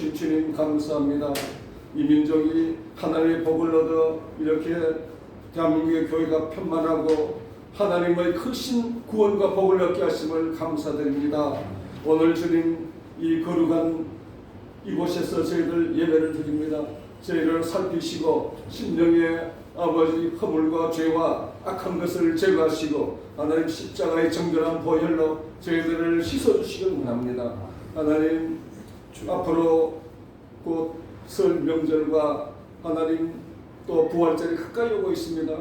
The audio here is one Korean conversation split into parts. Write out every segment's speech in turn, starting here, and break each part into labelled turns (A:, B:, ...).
A: 주신 주님 감사합니다. 이 민족이 하나님의 복을 얻어 이렇게 대한민국의 교회가 편만하고 하나님의 크신 구원과 복을 얻게 하심을 감사드립니다. 오늘 주님 이 거룩한 이곳에서 저희들 예배를 드립니다. 저희를 살피시고 심령의 아버지 허물과 죄와 악한 것을 제거하시고 하나님 십자가의 정결한 보혈로 저희들을 씻어주시길 원합니다. 하나님 앞으로 곧 설 명절과 하나님 또 부활절이 가까이 오고 있습니다.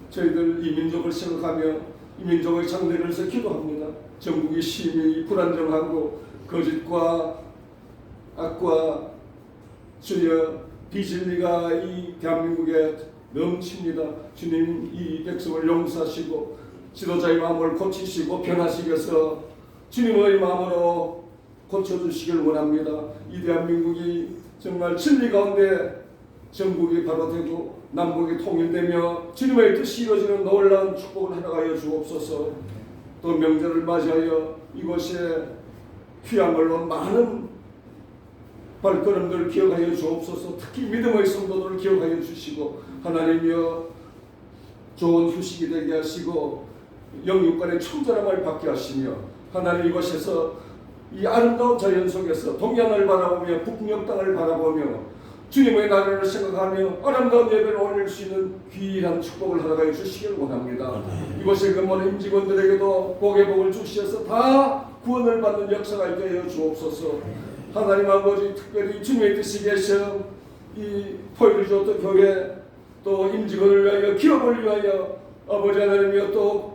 A: 저희들 이 민족을 생각하며 이 민족의 장래를 위해서 기도합니다. 전국이 심히 불안정하고 거짓과 악과 주여 비진리가 이 대한민국에 넘칩니다. 주님 이 백성을 용서하시고 지도자의 마음을 고치시고 변화시켜서 주님의 마음으로 고쳐주시길 원합니다. 이 대한민국이 정말 진리 가운데 전국이 바로 되고 남북이 통일되며 주님의 뜻이 이루어지는 놀라운 축복을 허락하여 주옵소서. 또 명절을 맞이하여 이곳에 귀함을 온 많은 발걸음들을 기억하여 주옵소서. 특히 믿음의 성도들을 기억하여 주시고 하나님이여 좋은 휴식이 되게 하시고 영육간의 청절함을 받게 하시며 하나님 이곳에서 이 아름다운 자연 속에서 동양을 바라보며 북녘 땅을 바라보며 주님의 나라를 생각하며 아름다운 예배를 올릴 수 있는 귀한 축복을 허락하여 주시길 원합니다. 이곳에 근무하는 임직원들에게도 복의 복을 주시어서 다 구원을 받는 역사가 있게 하여 주옵소서. 하나님 아버지 특별히 주님의 뜻이 계셔 이 포일리조트 교회 또 임직원을 위하여 기업을 위하여 아버지 하나님이여 또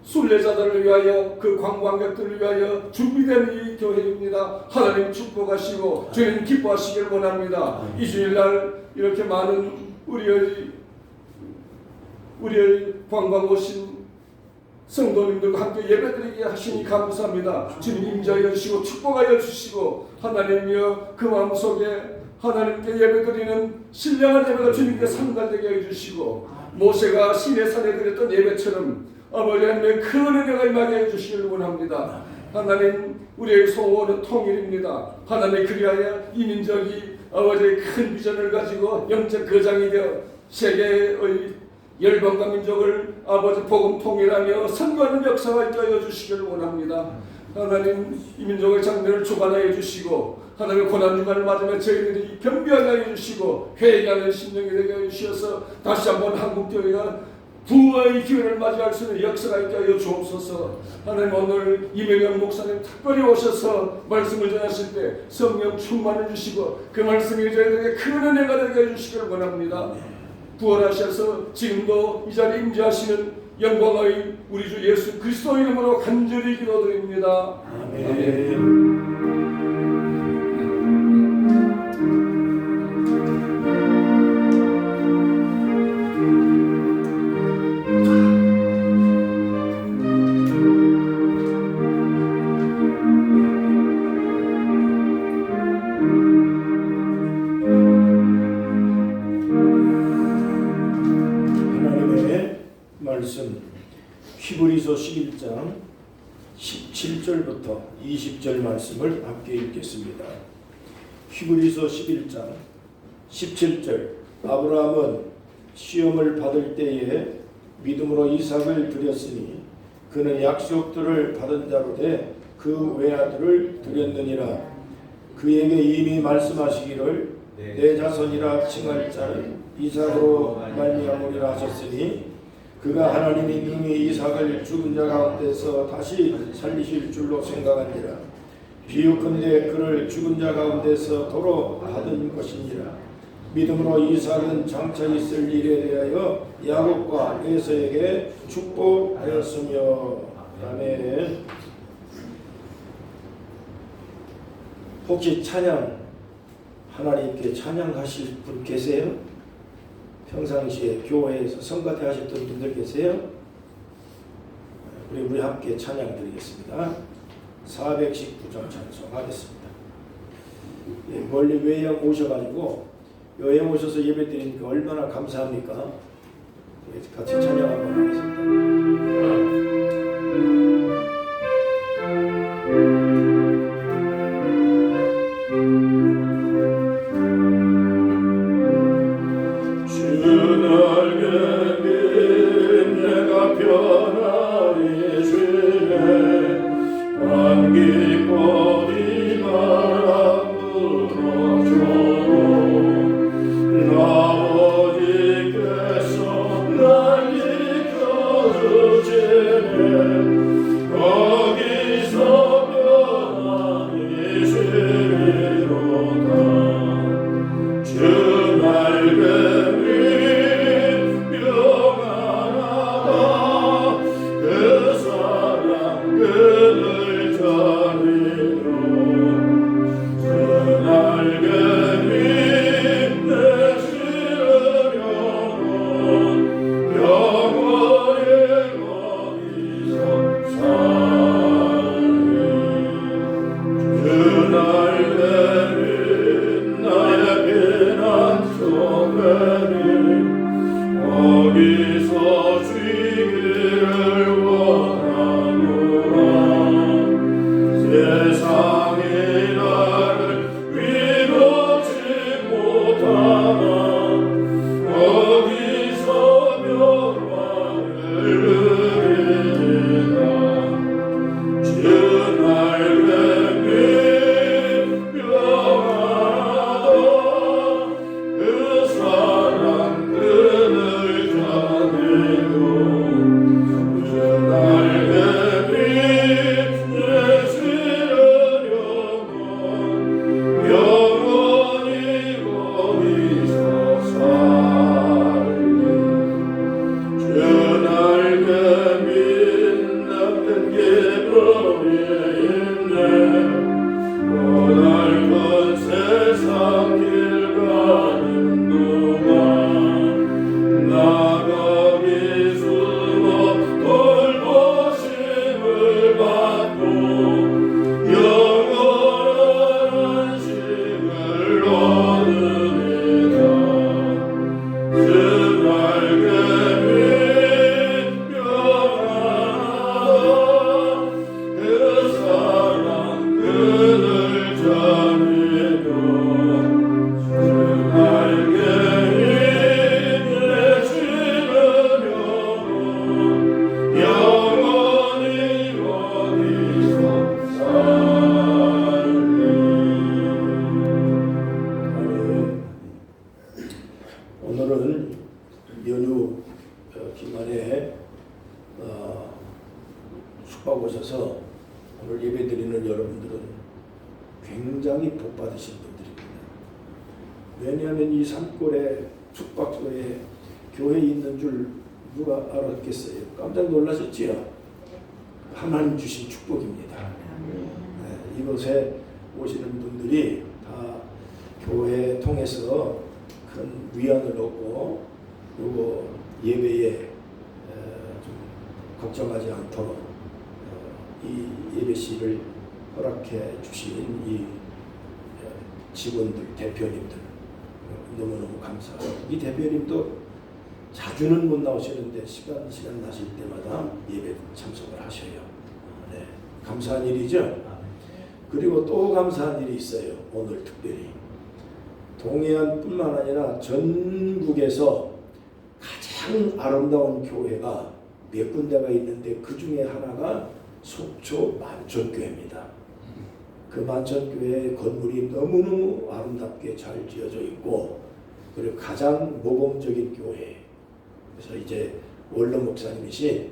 A: 순례자들을 위하여 그 관광객들을 위하여 준비된 이 교회입니다. 하나님 축복하시고 주님 기뻐하시길 원합니다. 이 주일날 이렇게 많은 우리의 관광 오신 성도님들과 함께 예배드리게 하시니 감사합니다. 주님 임재하여 주시고 축복하여 주시고 하나님이여 그 마음속에 하나님께 예배드리는 신령한 예배가 주님께 상달되게 해주시고 모세가 시내산에 드렸던 예배처럼 아버지 하나님의 큰 은혜가 임하게 해주시길 원합니다. 하나님 우리의 소원은 통일입니다. 하나님 그리하여 이 민족이 아버지의 큰 비전을 가지고 영적 거장이 되어 세계의 열방과 민족을 아버지 복음 통일하며 선거하는 역사가 있게 하여 주시길 원합니다. 하나님 이 민족의 장래를 주관하여 주시고 하나님의 고난주간을 맞으며 저희들이 겸비하게 하여 주시고 회개하는 심령이 되게 하여 주셔서 다시 한번 한국교회가 부흥의 기회를 맞이할 수 있는 역사가 있게 하여 주옵소서. 하나님 오늘 이명영 목사님 특별히 오셔서 말씀을 전하실 때 성령 충만을 주시고 그 말씀이 저희들에게 큰 은혜가 되게 해주시기를 원합니다. 부활하셔서 지금도 이 자리에 임재하시는 영광의 우리 주 예수 그리스도 이름으로 간절히 기도드립니다. 아멘.
B: 히브리서 11장 17절부터 20절 말씀을 함께 읽겠습니다. 히브리서 11장 17절 아브라함은 시험을 받을 때에 믿음으로 이삭을 드렸으니 그는 약속들을 받은 자로 돼 그 외아들을 드렸느니라. 그에게 이미 말씀하시기를 내 자손이라 칭할 자는 이삭으로 말미암으리라 하셨으니 그가 하나님이 능히 이삭을 죽은 자 가운데서 다시 살리실 줄로 생각하니라. 비유컨대 그를 죽은 자 가운데서 도로 받은 것이니라. 믿음으로 이삭은 장차 있을 일에 대하여 야곱과 에서에게 축복하였으며. 아멘. 혹시 찬양 하나님께 찬양하실 분 계세요? 평상시에 교회에서 성가대 하셨던 분들 계세요? 우리 함께 찬양 드리겠습니다. 419장 찬송하겠습니다. 멀리 외양 오셔가지고 여행 오셔서 예배 드리니까 얼마나 감사합니까? 같이 찬양 한번 하겠습니다. 왜냐하면 이 산골에 숙박소에 교회 있는 줄 누가 알았겠어요? 깜짝 놀라셨지요? 하나님 주신 축복입니다. 네, 이곳에 오시는 분들이 다 교회 통해서 큰 위안을 얻고 그리고 예배에 좀 걱정하지 않도록 이 예배실을 허락해 주신 이 직원들, 대표님들 너무너무 감사하고, 이 대표님도 자주는 못 나오시는데 시간 나실 때마다 예배 참석을 하셔요. 네, 감사한 일이죠. 그리고 또 감사한 일이 있어요. 오늘 특별히 동해안뿐만 아니라 전국에서 가장 아름다운 교회가 몇 군데가 있는데 그 중에 하나가 속초 만천교회입니다. 그 만천교회 건물이 너무너무 아름답게 잘 지어져 있고, 그리고 가장 모범적인 교회. 그래서 이제 원로 목사님이신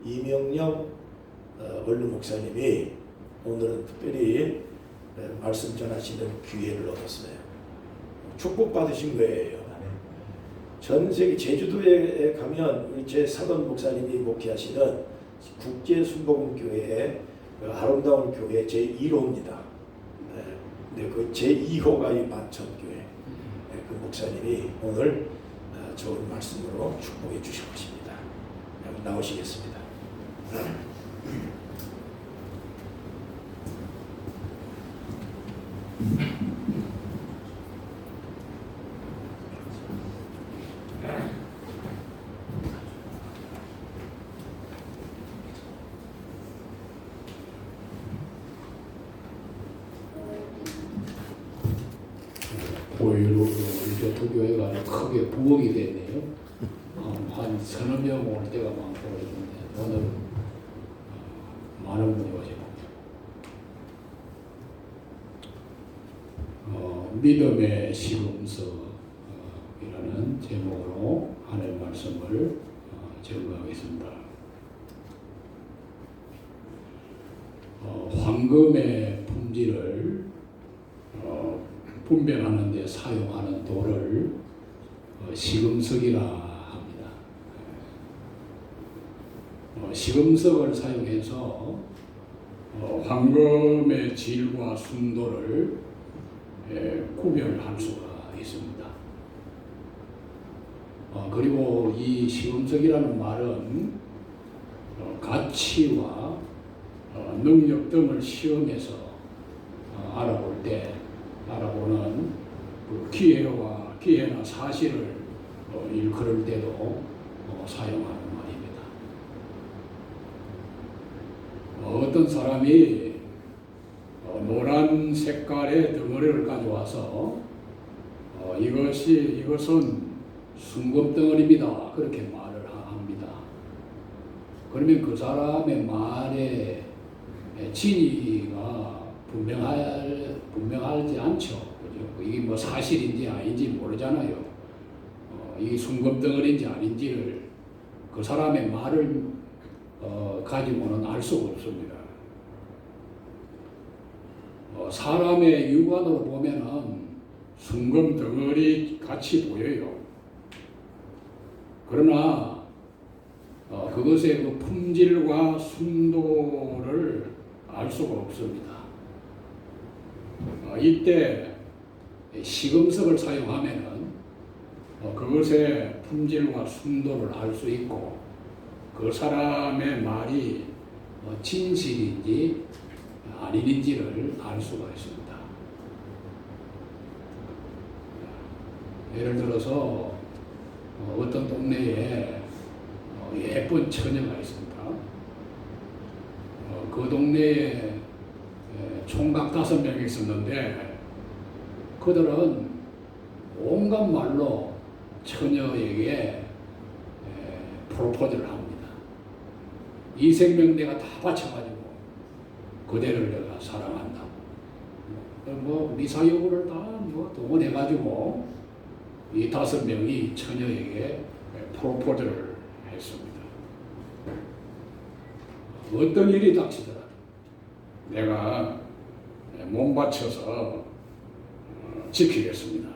B: 이명영 원로 목사님이 오늘은 특별히 말씀 전하시는 기회를 얻었어요. 축복받으신 거예요. 전 세계 제주도에 가면 우리 제 사돈 목사님이 목회하시는 국제순복음교회의 아름다운 교회 제1호입니다. 근데 그 제2호가 이 만천교회. 그 목사님이 오늘 좋은 말씀으로 축복해 주실 것입니다. 나오시겠습니다.
C: 보일로 교토교회가 크게 부흥이 됐네요. 한 서너 명 올 때가 많고 그랬는데 오늘 많은 분이 오시고, 믿음의 시금석이라는 제목으로 하나님 말씀을 증거하겠습니다. 황금의 품질을 분별하는 데 사용하는 돌을 시금석이라 합니다. 시금석을 사용해서 황금의 질과 순도를 구별할 수가 있습니다. 그리고 이 시금석이라는 말은 가치와 능력 등을 시험해서 알아보는 그 기회나 사실을 일컬을 때도 사용하는 말입니다. 어떤 사람이 노란 색깔의 덩어리를 가져와서 이것은 순금 덩어리입니다, 그렇게 말을 합니다. 그러면 그 사람의 말에 진위가 분명하지 않죠. 그죠? 이게 뭐 사실인지 아닌지 모르잖아요. 이게 순금 덩어리인지 아닌지를 그 사람의 말을 가지고는 알 수가 없습니다. 사람의 육안으로 보면은 순금 덩어리 같이 보여요. 그러나 그것의 그 품질과 순도를 알 수가 없습니다. 이때 시금석을 사용하면은 그것의 품질과 순도를 알 수 있고, 그 사람의 말이 진실인지 아닌지를 알 수가 있습니다. 예를 들어서 어떤 동네에 예쁜 처녀가 있습니다. 그 동네에 총각 5명이 있었는데 그들은 온갖 말로 처녀에게 프로포즈를 합니다. 이 생명 내가 다 바쳐가지고 그대를 내가 사랑한다고, 미사여구를 다 동원해가지고 이 5명이 처녀에게 프로포즈를 했습니다. 어떤 일이 닥치더라도 내가 몸 바쳐서 지키겠습니다.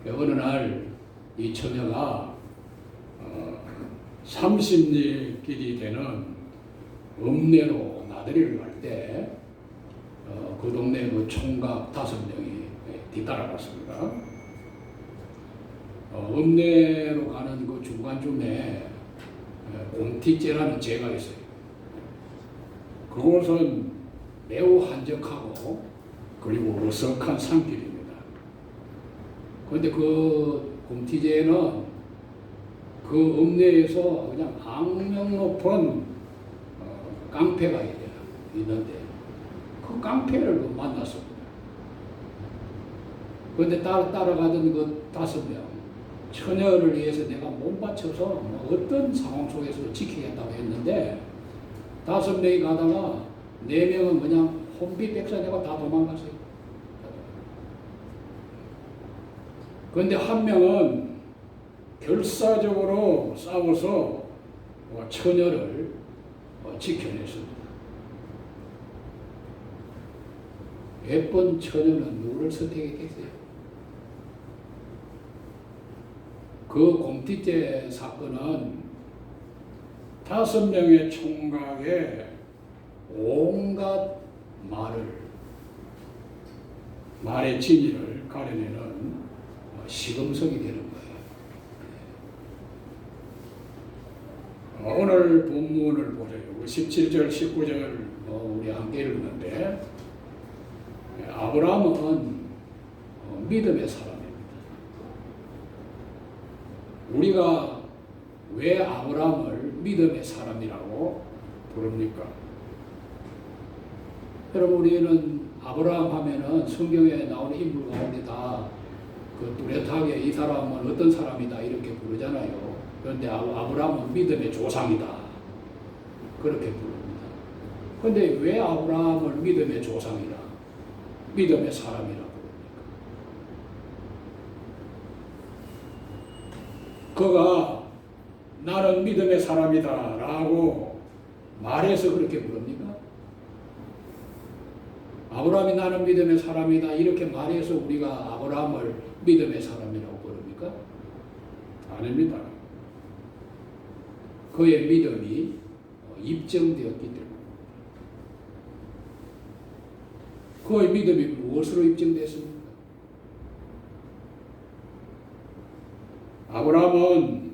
C: 어느 날 이 처녀가 30리길이 되는 읍내로 나들이를 갈 때 그 동네 그 총각 5명이 뒤따라갔습니다. 읍내로 가는 그 중간쯤에 곰티제라는 제가 있어요. 그곳은 매우 한적하고 그리고 어석한 산길입니다. 그런데 그 곰티제는 그 읍내에서 그냥 악명 높은 깡패가 있는데 그 깡패를 만났습니다. 그런데 따라가던 그 5명 처녀를 위해서 내가 몸 바쳐서 뭐 어떤 상황 속에서 지키겠다고 했는데 5명이 가다가 4명은 그냥 혼비백산해가 다 도망갔어요. 그런데 1명은 결사적으로 싸워서 처녀를 지켜냈습니다. 예쁜 처녀는 누구를 선택했겠어요? 그 곰티제 사건은 5명의 총각의 온갖 말의 진위를 가려내는 시금석이 되는 거예요. 오늘 본문을 보세요. 17절, 19절 우리 함께 읽는데 아브라함은 믿음의 사람입니다. 우리가 왜 아브라함을 믿음의 사람이라고 부릅니까? 여러분, 우리는 아브라함 하면은 성경에 나오는 인물 가운데 다 그 뚜렷하게 이 사람은 어떤 사람이다 이렇게 부르잖아요. 그런데 아브라함은 믿음의 조상이다 그렇게 부릅니다. 그런데 왜 아브라함을 믿음의 조상이라, 믿음의 사람이라 부릅니까? 그가 나는 믿음의 사람이다 라고 말해서 그렇게 부릅니까? 아브라함이 나는 믿음의 사람이다 이렇게 말해서 우리가 아브라함을 믿음의 사람이라고 부릅니까? 아닙니다. 그의 믿음이 입증되었기 때문에. 그의 믿음이 무엇으로 입증됐습니까? 아브라함은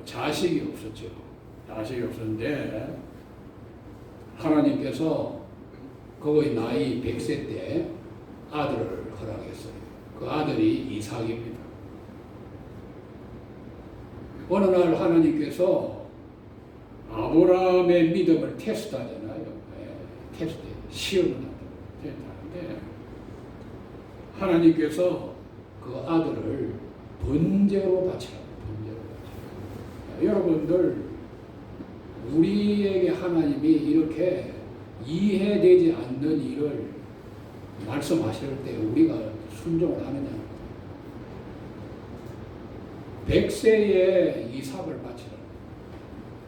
C: 자식이 없었죠. 자식이 없었는데 하나님께서 그의 나이 100세 때 아들을 허락했어요. 그 아들이 이삭입니다. 어느 날 하나님께서 아브라함의 믿음을 테스트하잖아요. 테스트, 시험을 하는데 하나님께서 그 아들을 번제로 바치라. 여러분들, 우리에게 하나님이 이렇게 이해되지 않는 일을 말씀하실 때 우리가 순종을 하느냐? 100세에 이삭을 바치라.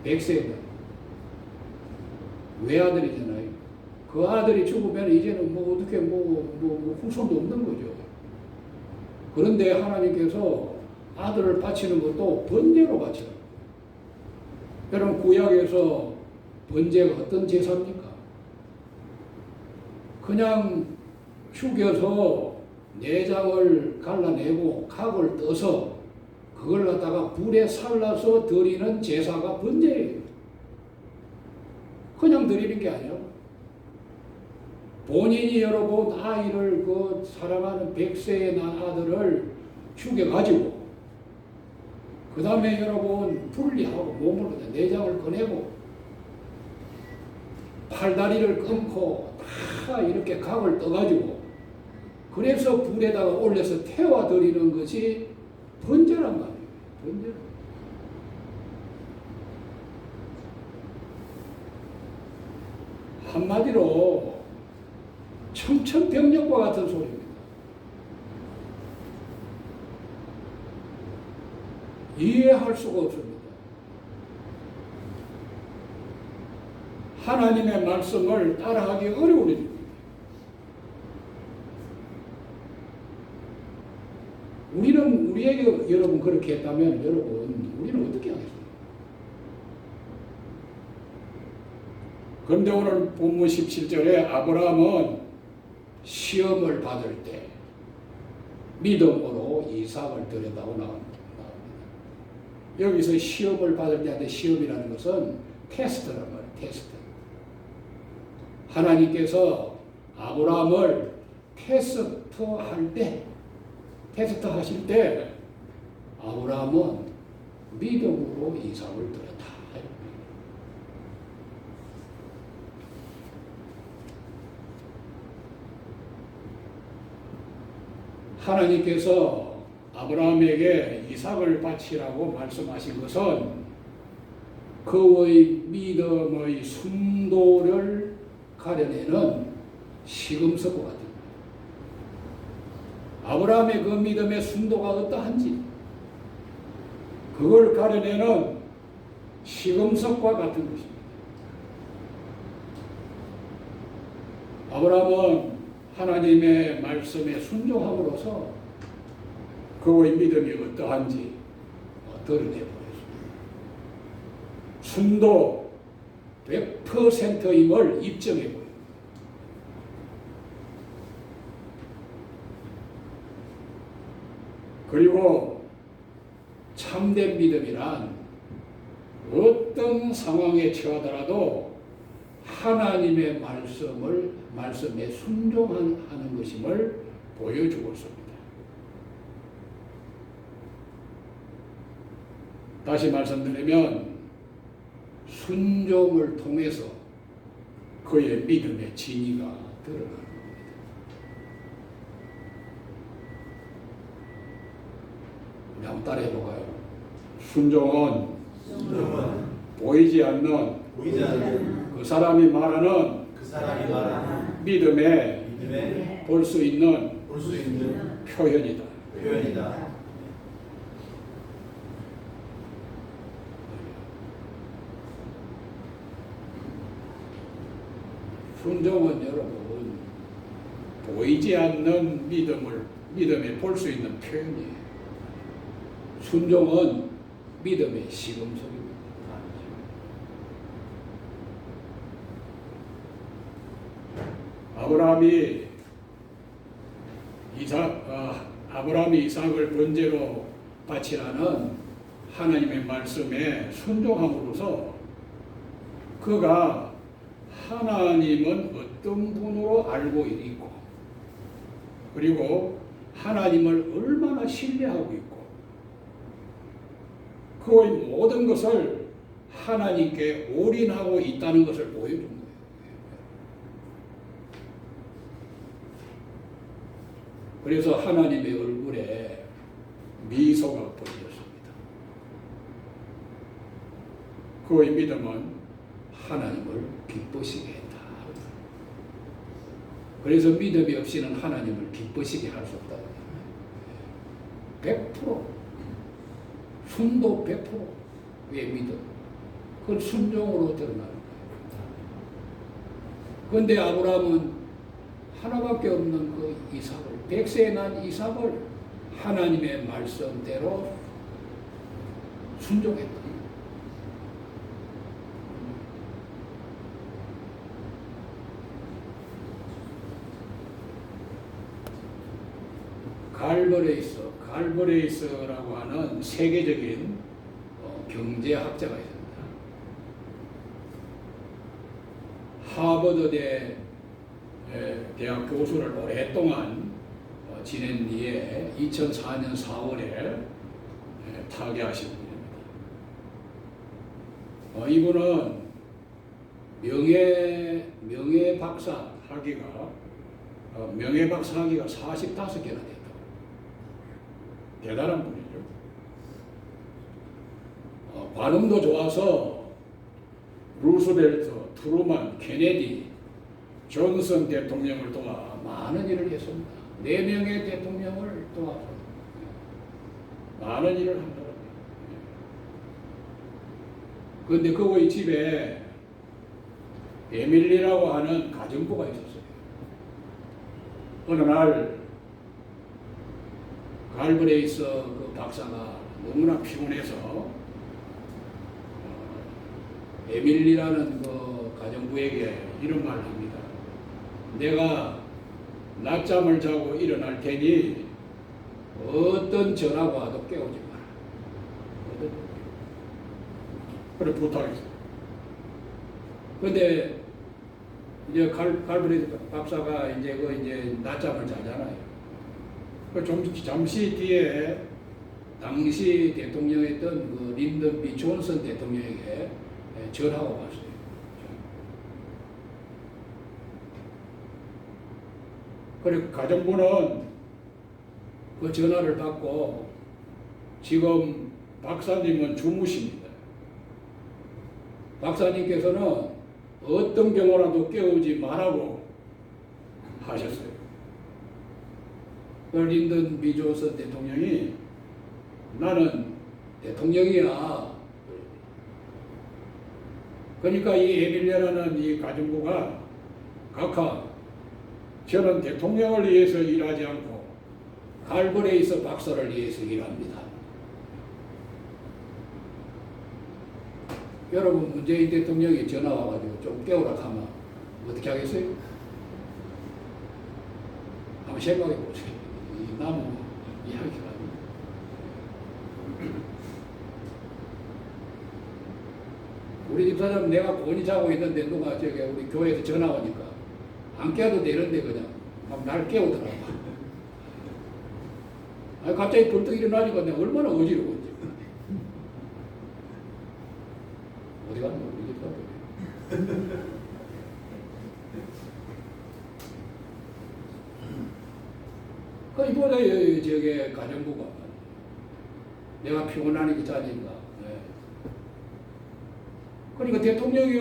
C: 100세는 외아들이잖아요. 그 아들이 죽으면 이제는 뭐 어떻게 후손도 없는 거죠. 그런데 하나님께서 아들을 바치는 것도 번제로 바치라. 여러분, 구약에서 번제가 어떤 제사입니까? 그냥 죽여서 내장을 갈라내고 각을 떠서 그걸 갖다가 불에 살라서 드리는 제사가 번제예요. 그냥 드리는 게 아니라 본인이 여러분 아이를 그 사랑하는 100세의 난 아들을 죽여가지고 그 다음에 여러분 분리하고 몸을 내장을 꺼내고 팔다리를 끊고 다 이렇게 각을 떠가지고 그래서 불에다가 올려서 태워드리는 것이 번제란 말이에요. 번제. 한마디로 청천벽력과 같은 소리입니다. 이해할 수가 없습니다. 하나님의 말씀을 따라하기 어려운. 우리에게 여러분 그렇게 했다면 여러분 우리는 어떻게 하겠어요? 그런데 오늘 본문 17절에 아브라함은 시험을 받을 때 믿음으로 이삭을 드렸다고 나옵니다. 여기서 시험을 받을 때 시험이라는 것은 테스트란 말이에요. 테스트. 하나님께서 아브라함을 테스트 하실 때 아브라함은 믿음으로 이삭을 드렸다. 하나님께서 아브라함에게 이삭을 바치라고 말씀하신 것은 그의 믿음의 순도를 가려내는 시금석과 같은 거예요. 아브라함의 그 믿음의 순도가 어떠한지 그걸 가려내는 시금석과 같은 것입니다. 아브라함은 하나님의 말씀에 순종함으로써 그의 믿음이 어떠한지 드러내버렸습니다. 순도 100%임을 입증해버립니다. 그리고 참된 믿음이란 어떤 상황에 처하더라도 하나님의 말씀에 순종하는 것임을 보여주었습니다. 다시 말씀드리면 순종을 통해서 그의 믿음의 진위가 드러나는 겁니다. 우리 한번 따라해 볼까요? 순종은 보이지 않는 그 사람이 말하는 믿음에 볼 수 있는 표현이다. 순종은 여러분 보이지 않는 믿음에 볼 수 있는 표현이에요. 순종은 믿음의 시금석입니다. 아브라함이 이삭을 번제로 바치라는 하나님의 말씀에 순종함으로써 그가 하나님은 어떤 분으로 알고 있고 그리고 하나님을 얼마나 신뢰하고 있고 그의 모든 것을 하나님께 올인하고 있다는 것을 보여준 거예요. 그래서 하나님의 얼굴에 미소가 보였습니다. 그의 믿음은 하나님을 기쁘시게 했다. 그래서 믿음이 없이는 하나님을 기쁘시게 할 수 없다. 100% 순도 100%의 믿음. 그건 순종으로 드러나는 거예요. 그런데 아브라함은 하나밖에 없는 그 이삭을 100세에 난 이삭을 하나님의 말씀대로 순종했다. 갈버레이스라고 하는 세계적인 경제학자가 있습니다. 하버드 대학 교수를 오랫동안 지낸 뒤에 2004년 4월에 타계하신 분입니다. 이분은 명예박사 학위가 45개나 됐다. 대단한 분이죠. 관음도 좋아서 루스벨트, 트루만, 케네디, 존슨 대통령을 도와 많은 일을 했습니다. 4명의 대통령을 도와서 많은 일을 한다고 합니다. 그런데 그의 집에 에밀리라고 하는 가정부가 있었어요. 어느 날 갈브레이스 그 박사가 너무나 피곤해서 에밀리라는 그 가정부에게 이런 말을 합니다. 내가 낮잠을 자고 일어날 테니 어떤 전화가 와도 깨우지 마라. 그래 부탁했어요. 근데 이제 갈브레이스 박사가 이제 낮잠을 자잖아요. 잠시 뒤에 당시 대통령이었던 그 린던 B 존슨 대통령에게 전화가 왔어요. 그리고 가정부는 그 전화를 받고 지금 박사님은 주무십니다. 박사님께서는 어떤 경우라도 깨우지 말라고 하셨어요. 린던 B 존슨 대통령이 나는 대통령이야. 그러니까 이 에밀리아라는 이 가정부가 각하 저는 대통령을 위해서 일하지 않고 갈브레이스 박사를 위해서 일합니다. 여러분 문재인 대통령이 전화 와가지고 좀 깨우라 하면 어떻게 하겠어요? 한번 생각해 보세요. 이 나무 이야기가 우리 집사람 내가 곤히 자고 있는데 누가 우리 교회에서 전화 오니까 안 깨워도 되는데 그냥 막 날 깨우더라고. 아니 갑자기 벌떡 일어나니까 내가 얼마나 어지러운지. 어디 갔나 우리 집사람. 그 이번에 저게 가정부가 내가 피곤하니까 자니까. 그러니까 대통령이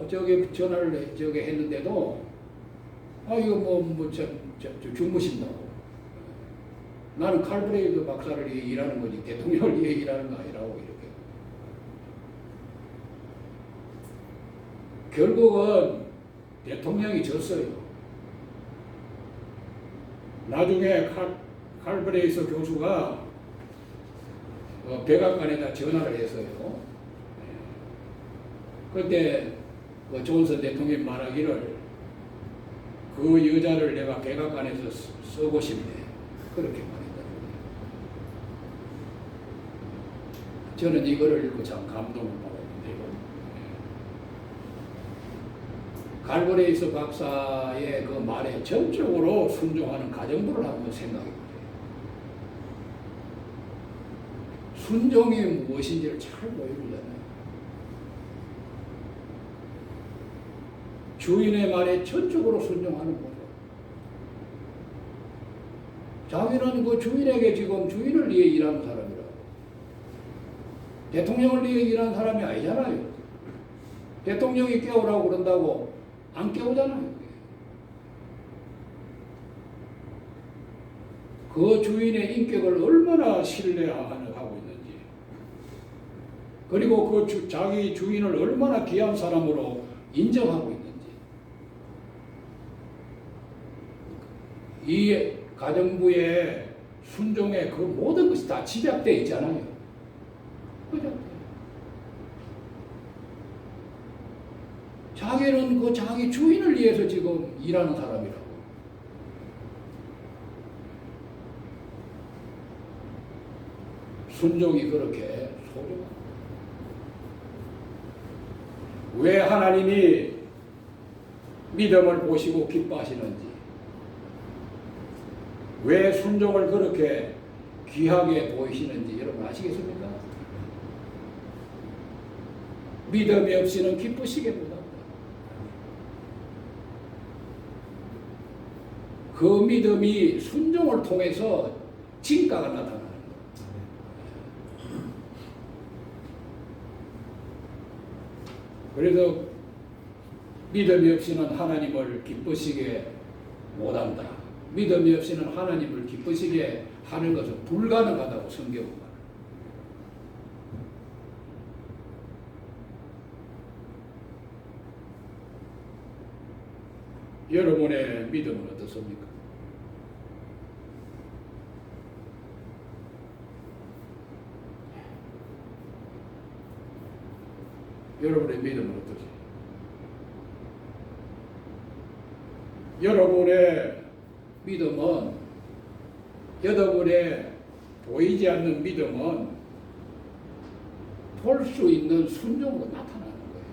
C: 저기 전화를 했는데도 이거 주무신다고. 나는 갈브레이스 박사를 위해 일하는 거지 대통령을 위해 일하는 거 아니라고 이렇게. 결국은 대통령이 졌어요. 나중에 갈브레이스 교수가 백악관에다 전화를 했어요. 그때 그 존슨 대통령이 말하기를 그 여자를 내가 백악관에서 쓰고 싶네. 그렇게 말했다. 저는 이거를 읽고 참 감동을 받았는데요. 갈브레이스 박사의 그 말에 전적으로 순종하는 가정부를 한번 생각해 보세요. 순종이 무엇인지를 잘 보여주잖아요. 주인의 말에 전적으로 순종하는 거죠. 자기는 그 주인에게 지금 주인을 위해 일하는 사람이라고. 대통령을 위해 일하는 사람이 아니잖아요. 대통령이 깨우라고 그런다고 안 깨우잖아요. 그 주인의 인격을 얼마나 신뢰하고 있는지, 그리고 그 자기 주인을 얼마나 귀한 사람으로 인정하고 있는지. 이 가정부의 순종의 그 모든 것이 다 집약되어 있잖아요. 그죠? 자기는 그 자기 주인을 위해서 지금 일하는 사람이라고. 순종이 그렇게 소중합니다. 왜 하나님이 믿음을 보시고 기뻐하시는지, 왜 순종을 그렇게 귀하게 보이시는지 여러분 아시겠습니까? 믿음이 없이는 기쁘시게 못합니다. 그 믿음이 순종을 통해서 진가가 나타나는 거예요. 그래서 믿음이 없이는 하나님을 기쁘시게 못한다. 믿음이 없이는 하나님을 기쁘시게 하는 것은 불가능하다고 성경은 말합니다. 여러분의 믿음은 어떻습니까? 여러분의 믿음은 어떠세요? 여러분의 믿음은, 여러분의 보이지 않는 믿음은 볼 수 있는 순종으로 나타나는 거예요.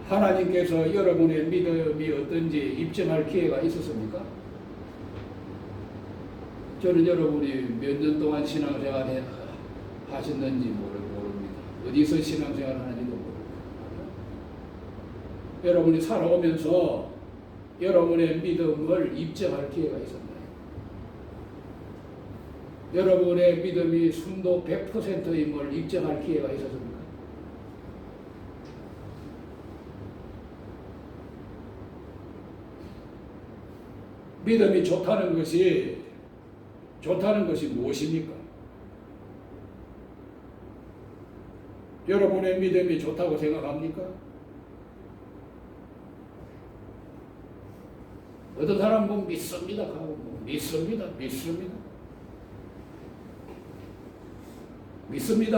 C: 하나님께서 여러분의 믿음이 어떤지 입증할 기회가 있었습니까? 저는 여러분이 몇 년 동안 신앙생활 하셨는지 모릅니다. 어디서 신앙생활 하는지도 모릅니다. 여러분이 살아오면서 여러분의 믿음을 입증할 기회가 있었나요? 여러분의 믿음이 순도 100%임을 입증할 기회가 있었습니까? 믿음이 좋다는 것이 무엇입니까? 여러분의 믿음이 좋다고 생각합니까? 어떤 사람은 믿습니다 하고 믿습니다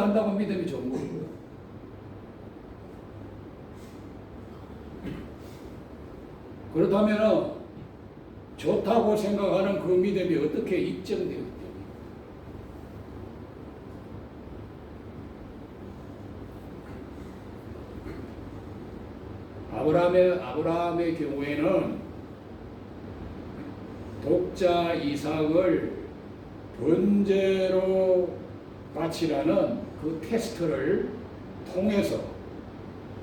C: 한다고 믿음이 좋은 거고요. 그렇다면 좋다고 생각하는 그 믿음이 어떻게 입증되어 있죠? 아브라함의 경우에는 독자 이삭을 번제로 바치라는 그 테스트를 통해서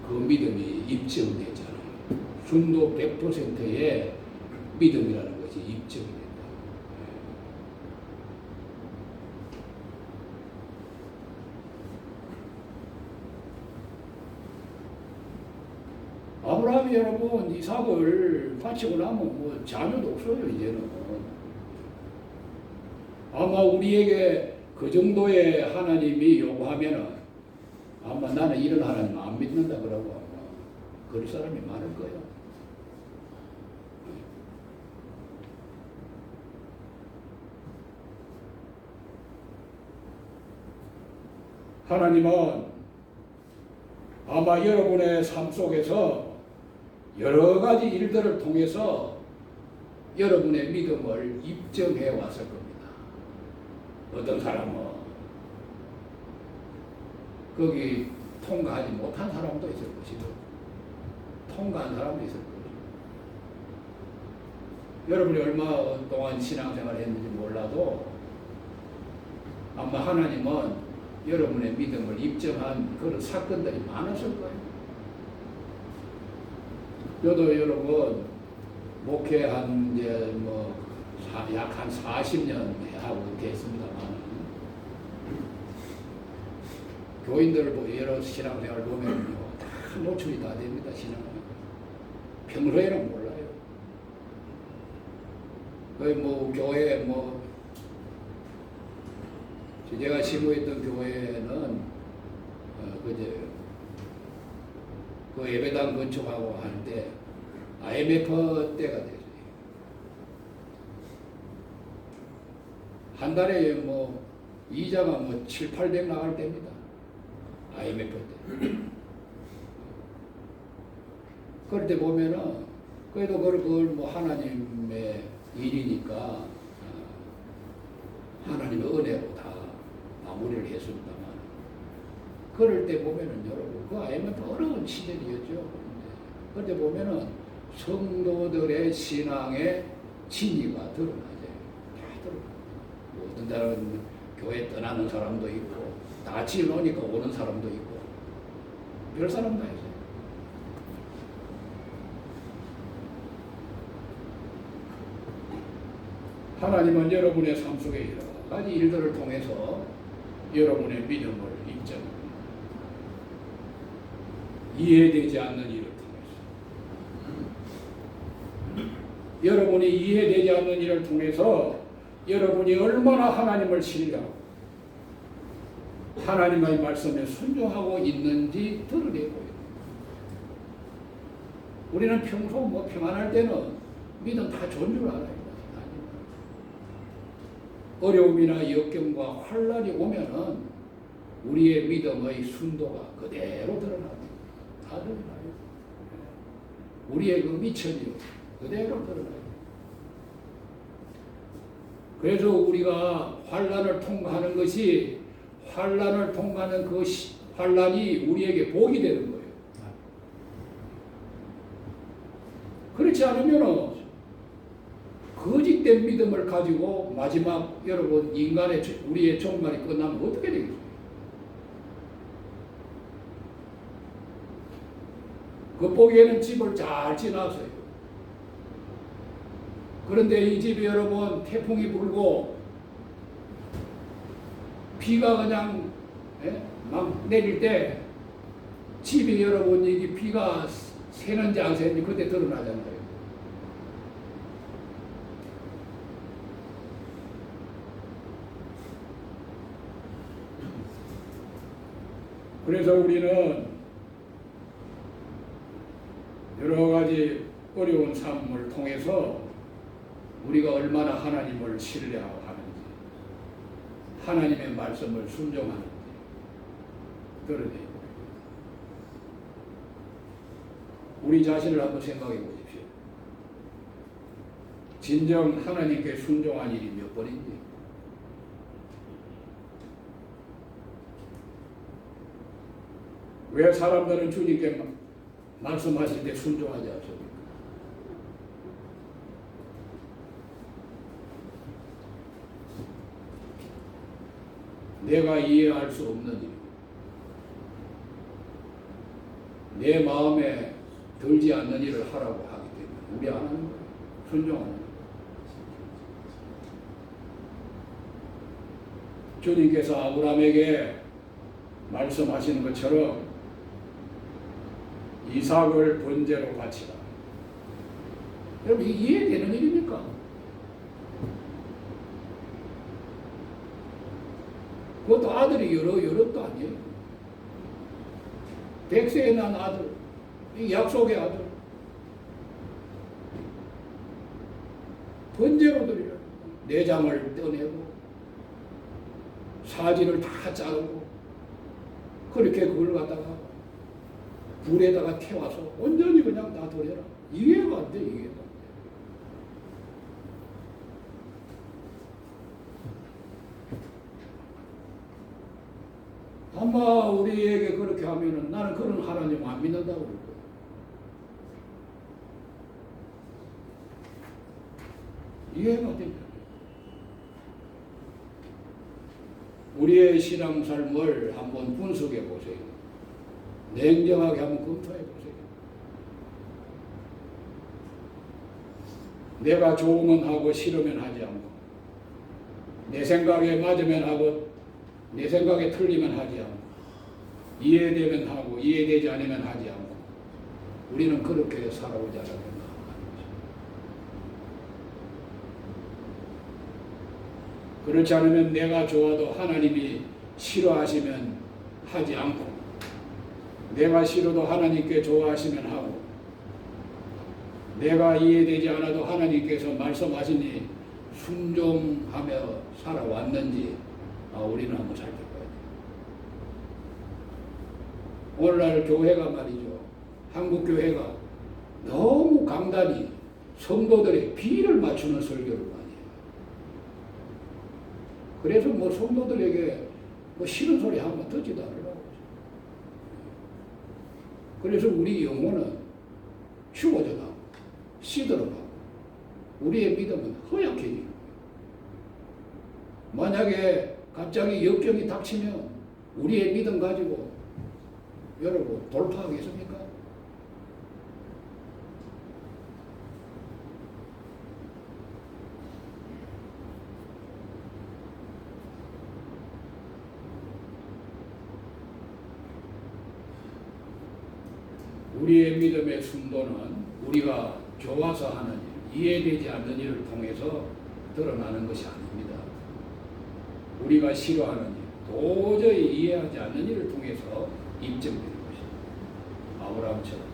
C: 그 믿음이 입증되잖아요. 순도 100%의 믿음이라는 것이 입증이 된다. 아브라함이 여러분 이삭을 바치고 나면 뭐 자녀도 없어요. 이제는 아마 우리에게 그 정도의 하나님이 요구하면은 아마 나는 이런 하나님 안 믿는다 그러고 아마 그럴 사람이 많을 거예요. 하나님은 아마 여러분의 삶 속에서 여러 가지 일들을 통해서 여러분의 믿음을 입증해 왔을 겁니다. 어떤 사람은 거기 통과하지 못한 사람도 있을 것이고 통과한 사람도 있을 것이고 여러분이 얼마 동안 신앙생활을 했는지 몰라도 아마 하나님은 여러분의 믿음을 입증한 그런 사건들이 많았을 거예요. 저도 여러분 목회한 이제 뭐 약 한 40년 하고 이렇게 했습니다만 교인들 여러 신앙생활 보면요 다 노출이 다 됩니다. 신앙은 평소에는 몰라요. 거의 뭐 교회 뭐 제가 시무했던 교회는 그 예배당 건축하고 할 때 IMF 때가 됐어요. 한 달에 뭐 이자가 뭐 7, 800 나갈 때입니다. IMF 때. 그럴 때 보면은 그래도 그걸 뭐 하나님의 일이니까 하나님의 은혜로 다 마무리를 했습니다만 그럴 때 보면은 여러분 그 IMF 어려운 시절이었죠. 그런데 보면은 성도들의 신앙의 진위가 드러나죠. 다 드러나요. 어떤 사람은 교회 떠나는 사람도 있고 다 지어놓으니까 오는 사람도 있고 별 사람 다 있어요. 하나님은 여러분의 삶 속에 여러 가지 일들을 통해서 여러분의 믿음을 입증합니다. 이해되지 않는 일을 통해서 여러분이 이해되지 않는 일을 통해서 여러분이 얼마나 하나님을 신뢰하고 하나님의 말씀에 순종하고 있는지 드러내고 있습니다. 우리는 평소 뭐 평안할 때는 믿음 다 좋은 줄 알아요. 어려움이나 역경과 환란이 오면은 우리의 믿음의 순도가 그대로 드러납니다. 다 드러나요. 우리의 그 미천이요 그대로 드러나요. 그래서 우리가 환란을 통과하는 것이 환란을 통과하는 그 환란이 우리에게 복이 되는 거예요. 그렇지 않으면 거짓된 믿음을 가지고 마지막 여러분 인간의 우리의 종말이 끝나면 어떻게 되겠어요? 겉보기에는 집을 잘 지났어요. 그런데 이 집이 여러분 태풍이 불고 비가 그냥 막 내릴 때 집이 여러분 이게 비가 새는지 안 새는지 그때 드러나잖아요. 그래서 우리는 여러 가지 어려운 삶을 통해서 우리가 얼마나 하나님을 신뢰하고 하는지, 하나님의 말씀을 순종하는지 드러내요. 우리 자신을 한번 생각해 보십시오. 진정 하나님께 순종한 일이 몇 번인지. 왜 사람들은 주님께 말씀하실 때 순종하지 않습니까? 내가 이해할 수 없는 일, 내 마음에 들지 않는 일을 하라고 하기 때문에 우리 안 하는 거예요. 순종하는 거예요. 주님께서 아브라함에게 말씀하시는 것처럼 이삭을 번제로 바치라. 여러분 이해되는 일입니까? 그것도 아들이 여럿도 아니에요. 100세에 난 아들, 이 약속의 아들. 번제로 드리라. 내장을 떼내고 사지를 다 자르고 그렇게 그걸 갖다가 불에다가 태워서 온전히 그냥 다 드려라. 이해가 안 돼, 이해가 안 돼. 아마 우리에게 그렇게 하면은 나는 그런 하나님 안 믿는다고 그럴 거예요. 이해가 됩니다. 우리의 신앙 삶을 한번 분석해 보세요. 냉정하게 한번 검토해 보세요. 내가 좋으면 하고 싫으면 하지 않고 내 생각에 맞으면 하고 내 생각에 틀리면 하지 않고 이해되면 하고 이해되지 않으면 하지 않고 우리는 그렇게 살아오지 않았나. 그렇지 않으면 내가 좋아도 하나님이 싫어하시면 하지 않고 내가 싫어도 하나님께 좋아하시면 하고 내가 이해되지 않아도 하나님께서 말씀하시니 순종하며 살아왔는지 우리는 한번 살펴봐야 돼요. 오늘날 교회가 말이죠. 한국 교회가 너무 강단이 성도들의 비를 맞추는 설교를 많이 해요. 그래서 뭐 성도들에게 뭐 싫은 소리 한번 듣지도 않으려고. 그래서 우리 영혼은 죽어져 가고 시들어가고 우리의 믿음은 허약해지는 거예요. 만약에 갑자기 역경이 닥치면 우리의 믿음 가지고 여러분 돌파하겠습니까? 우리의 믿음의 순도는 우리가 좋아서 하는 일, 이해되지 않는 일을 통해서 드러나는 것이 아닙니다. 우리가 싫어하는 일, 도저히 이해하지 않는 일을 통해서 입증되는 것입니다. 아브라함처럼.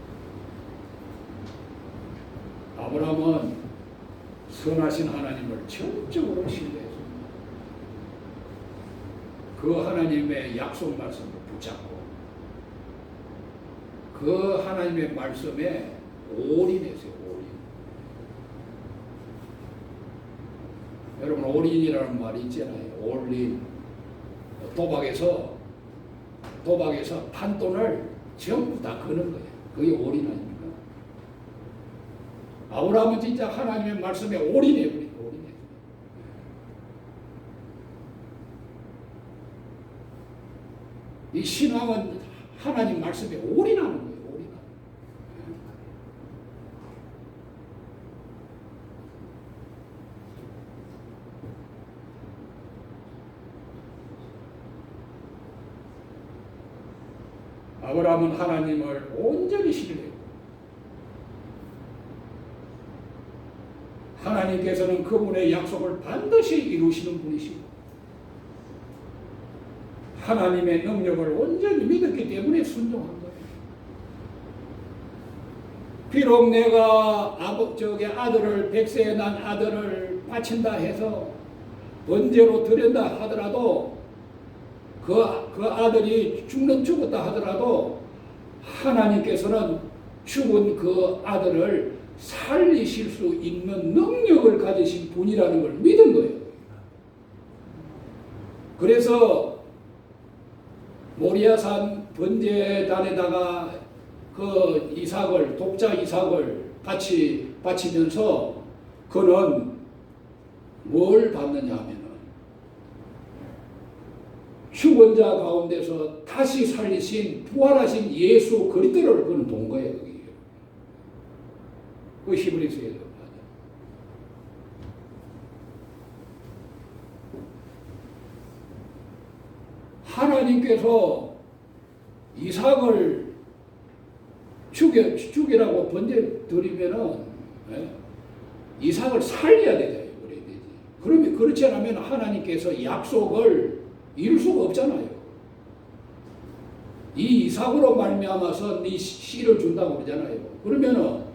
C: 아브라함은 선하신 하나님을 전적으로 신뢰했습니다. 그 하나님의 약속 말씀을 붙잡고 그 하나님의 말씀에 올인했어요. 올인. 여러분 올인이라는 말이 있잖아요. 올인. 도박에서 판돈을 전부 다 거는 거예요. 그게 올인 아닙니까? 아브라함은 진짜 하나님의 말씀에 올인해버린 거예요. 올인해. 이 신앙은 하나님 말씀에 올인하는 거예요. 올인하는. 아브라함은 하나님을 온전히 신뢰했고 하나님께서는 그분의 약속을 반드시 이루시는 분이시고 하나님의 능력을 온전히 믿었기 때문에 순종한 거예요. 비록 내가 아들을 100세에 난 아들을 바친다 해서 번제로 드린다 하더라도 그 아들이 죽었다 하더라도 하나님께서는 죽은 그 아들을 살리실 수 있는 능력을 가지신 분이라는 걸 믿은 거예요. 그래서 모리아산 번제단에다가 그 독자 이삭을 바치면서 그는 뭘 받느냐 하면은 죽은 자 가운데서 다시 살리신 부활하신 예수 그리스도를 그는 본 거예요. 그 히브리서에도 맞아요. 하나님께서 이삭을 죽이라고 번제 드리면은 이삭을 살려야 되잖아요. 그래야 되지. 그러면 그렇지 않으면 하나님께서 약속을 이룰 수가 없잖아요. 이 이삭으로 말미암아서 네 씨를 준다고 그러잖아요. 그러면은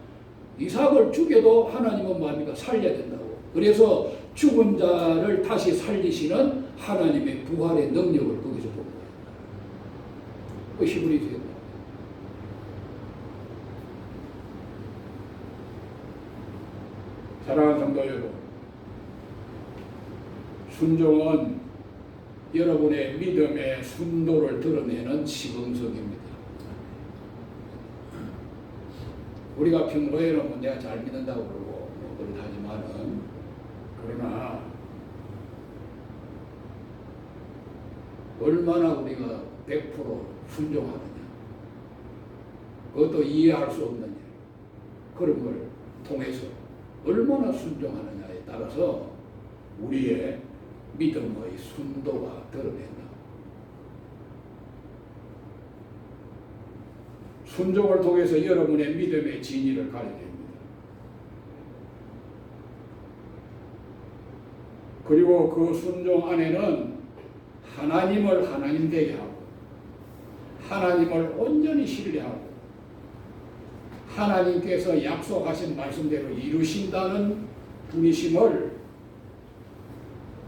C: 이삭을 죽여도 하나님은 뭡니까? 살려야 된다고. 그래서 죽은 자를 다시 살리시는 하나님의 부활의 능력을 거기서 본 거예요. 그 히브리서에. 사랑하는 성도 여러분, 순종은 여러분의 믿음의 순도를 드러내는 시범석입니다. 우리가 평소에는 내가 잘 믿는다고 그러고 그러지만은 그러나 얼마나 우리가 100% 순종하느냐, 그것도 이해할 수 없느냐, 그런 걸 통해서 얼마나 순종하느냐에 따라서 우리의 믿음의 순도가 드러낸다. 순종을 통해서 여러분의 믿음의 진위를 가려냅니다. 그리고 그 순종 안에는 하나님을 하나님 되게 하고 하나님을 온전히 신뢰하고 하나님께서 약속하신 말씀대로 이루신다는 분이심을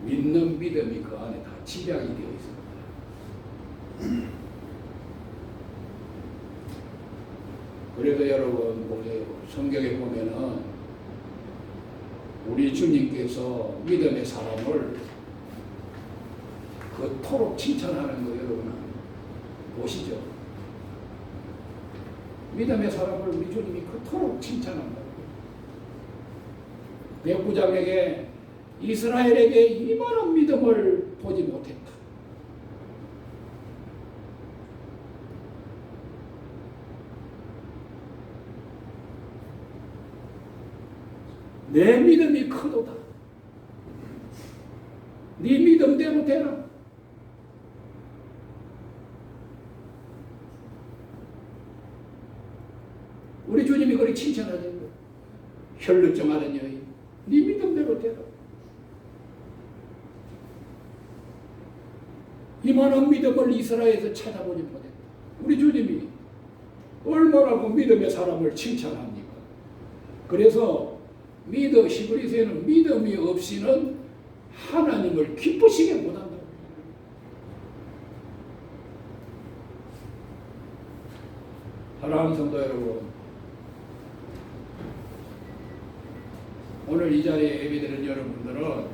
C: 믿는 믿음이 그 안에 다 집약이 되어 있습니다. 그래서 여러분 보세요. 성경에 보면은 우리 주님께서 믿음의 사람을 그토록 칭찬하는 거 여러분 보시죠. 믿음의 사람을 우리 주님이 그토록 칭찬한다. 백부장에게 이스라엘에게 이만한 믿음을 보지 못했다. 내 믿음이 크도다. 네 믿음대로 되라. 우리 주님이 그렇게 칭찬하는 거예요. 혈루증하는 여인, 네 믿음대로 되라. 이만한 믿음을 이스라엘에서 찾아보지 못했다. 우리 주님이 얼마나 그 믿음의 사람을 칭찬합니까? 그래서 히브리서에는 믿음이 없이는 하나님을 기쁘시게 못한다. 사랑하는 성도 여러분, 오늘 이 자리에 예배드리는 여러분들은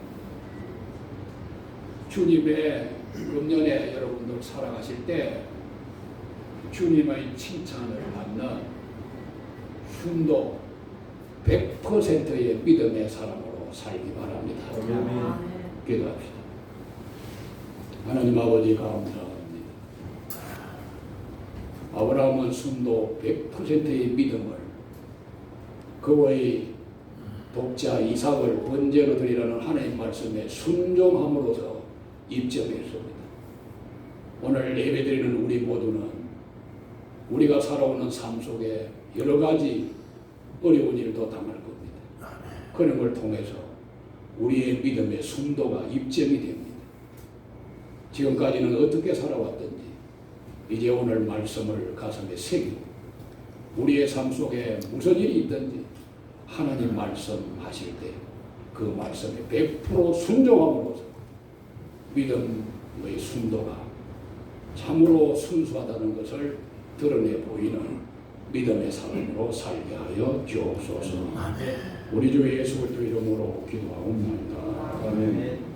C: 주님의 금년에 여러분들 살아가실 때 주님의 칭찬을 받는 순도 100%의 믿음의 사람으로 살기 바랍니다. 기도합시다. 하나님 아버지 감사합니다. 아브라함은 순도 100%의 믿음을 그의 독자 이삭을 번제로 드리라는 하나님 말씀에 순종함으로써 입증했습니다. 오늘 예배드리는 우리 모두는 우리가 살아오는 삶 속에 여러 가지 어려운 일도 당할 겁니다. 그런 걸 통해서 우리의 믿음의 순도가 입증이 됩니다. 지금까지는 어떻게 살아왔든지 이제 오늘 말씀을 가슴에 새기고 우리의 삶 속에 무슨 일이 있든지 하나님 말씀하실 때 그 말씀에 100% 순종함으로써 믿음의 순도가 참으로 순수하다는 것을 드러내 보이는 믿음의 사람으로 살게 하여 주옵소서. 우리 주 예수 그리스도 이름으로 기도하옵나이다. 아멘.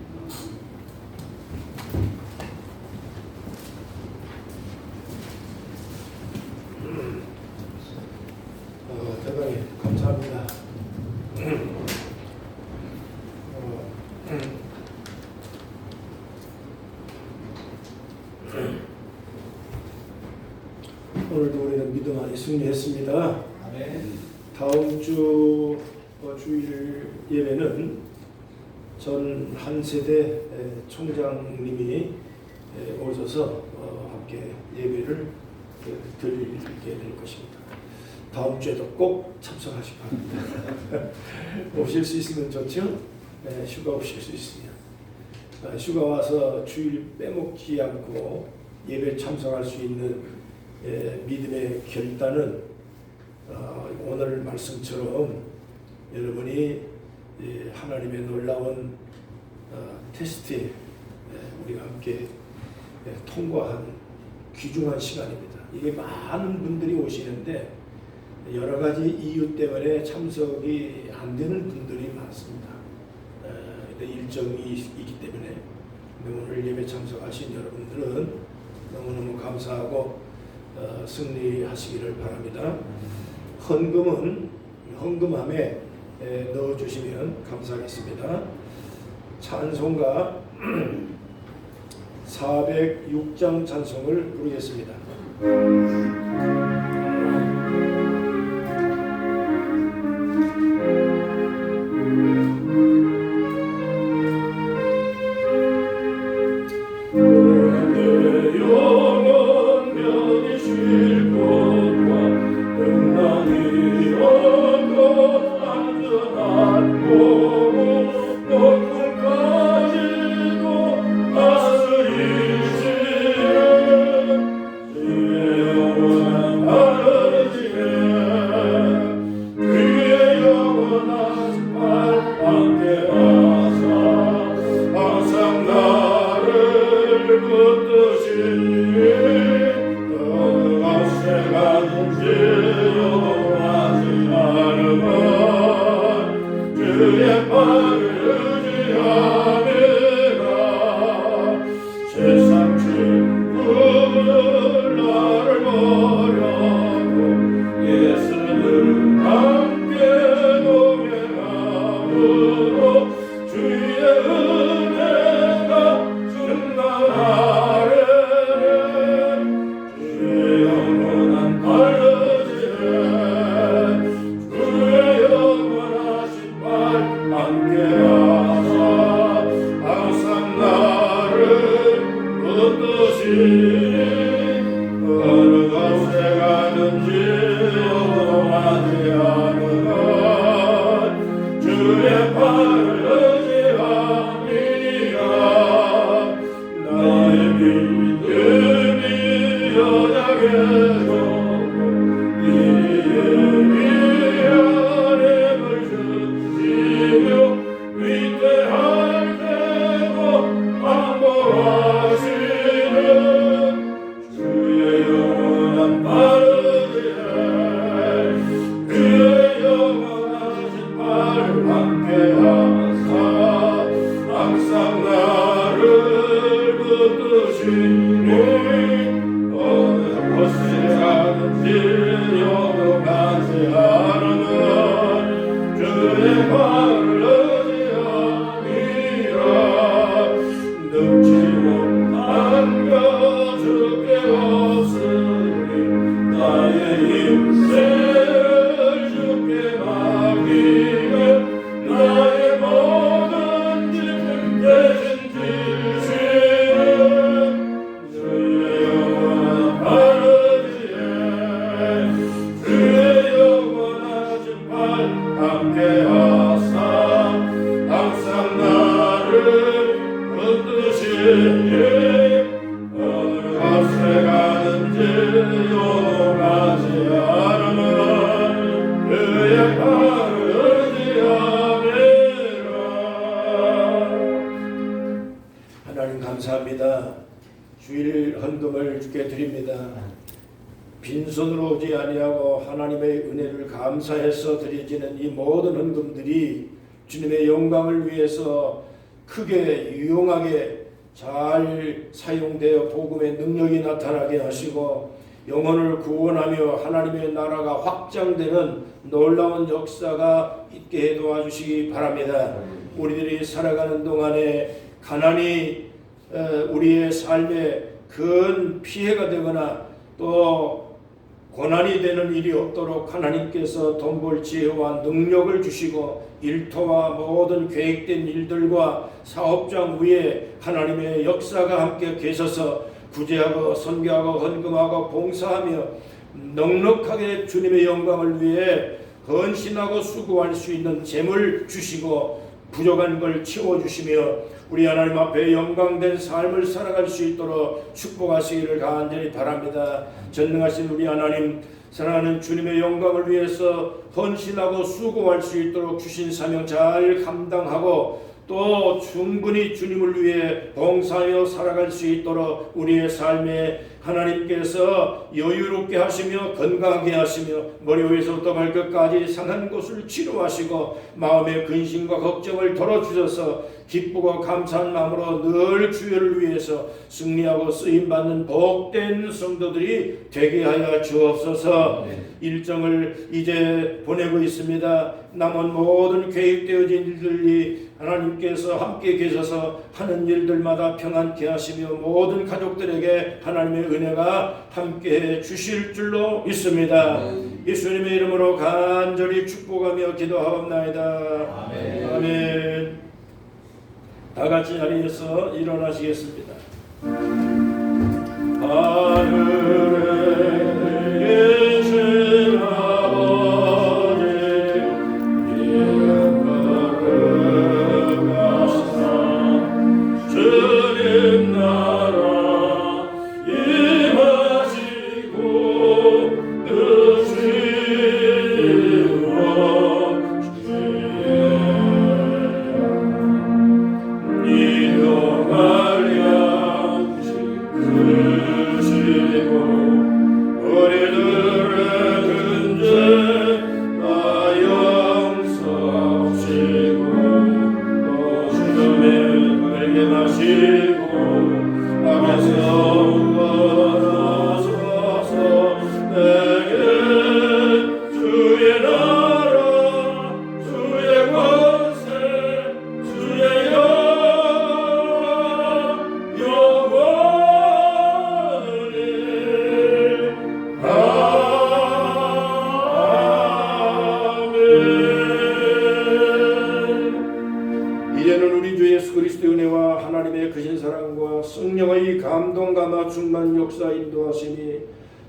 B: 대단히 감사합니다. 오늘도 우리는 믿음 안에 승리했습니다. 다음 주 주일 예배는 전 한세대 총장님이 오셔서 함께 예배를 드리게 될 것입니다. 다음 주에도 꼭 참석하시기 바랍니다. 오실 수 있으면 좋죠? 휴가 오실 수 있으면. 휴가 와서 주일 빼먹지 않고 예배 참석할 수 있는 믿음의 결단은 오늘 말씀처럼 여러분이 하나님의 놀라운 테스트에 우리가 함께 통과한 귀중한 시간입니다. 이게 많은 분들이 오시는데 여러 가지 이유 때문에 참석이 안 되는 분들이 많습니다. 일정이 있기 때문에. 오늘 예배 참석하신 여러분들은 너무너무 감사하고 승리하시기를 바랍니다. 헌금함에 넣어주시면 감사하겠습니다. 찬송가 406장 찬송을 부르겠습니다. 주의 영원한 바르게 빈손으로 오지 아니하고 하나님의 은혜를 감사해서 드려지는 이 모든 헌금들이 주님의 영광을 위해서 크게 유용하게 잘 사용되어 복음의 능력이 나타나게 하시고 영혼을 구원하며 하나님의 나라가 확장되는 놀라운 역사가 있게 해 도와주시기 바랍니다. 우리들이 살아가는 동안에 가난이 우리의 삶에 큰 피해가 되거나 또 고난이 되는 일이 없도록 하나님께서 돈 벌 지혜와 능력을 주시고 일터와 모든 계획된 일들과 사업장 위에 하나님의 역사가 함께 계셔서 구제하고 선교하고 헌금하고 봉사하며 넉넉하게 주님의 영광을 위해 헌신하고 수고할 수 있는 재물 주시고 부족한 걸 채워주시며 우리 하나님 앞에 영광된 삶을 살아갈 수 있도록 축복하시기를 간절히 바랍니다. 전능하신 우리 하나님, 사랑하는 주님의 영광을 위해서 헌신하고 수고할 수 있도록 주신 사명 잘 감당하고 또 충분히 주님을 위해 봉사하여 살아갈 수 있도록 우리의 삶에 하나님께서 여유롭게 하시며 건강하게 하시며 머리 위에서부터 발끝까지 상한 곳을 치료하시고 마음의 근심과 걱정을 덜어주셔서 기쁘고 감사한 마음으로 늘 주여를 위해서 승리하고 쓰임받는 복된 성도들이 되게 하여 주옵소서. 일정을 이제 보내고 있습니다. 남은 모든 계획되어진 일들이 하나님께서 함께 계셔서 하는 일들마다 평안케 하시며 모든 가족들에게 하나님의 은혜가 함께 주실 줄로 믿습니다. 예수님의 이름으로 간절히 축복하며 기도하옵나이다. 아멘. 아멘. 다 같이 자리에서 일어나시겠습니다. 하늘에 계신 아버지 주님 나라 임하시고 주시고 일용할 양식 주시고 우리들의 근죄 다 용서하시고 또 주님의 은혜 마시고 악에서 구원하소서. 내게 주의 나라 주의 권세 주의 영원히 아멘. 이제는 우리 주 예수 그리스도의 은혜와 하나님의 크신 사랑과 성령의 감동 감화 충만 역사 인도하심이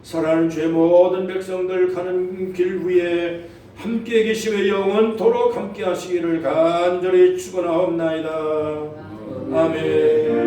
B: 사랑하는 주의 모든 백성들 가는 길 위에 함께 계시며 영원토록 함께 하시기를 간절히 축원하옵나이다. 아멘.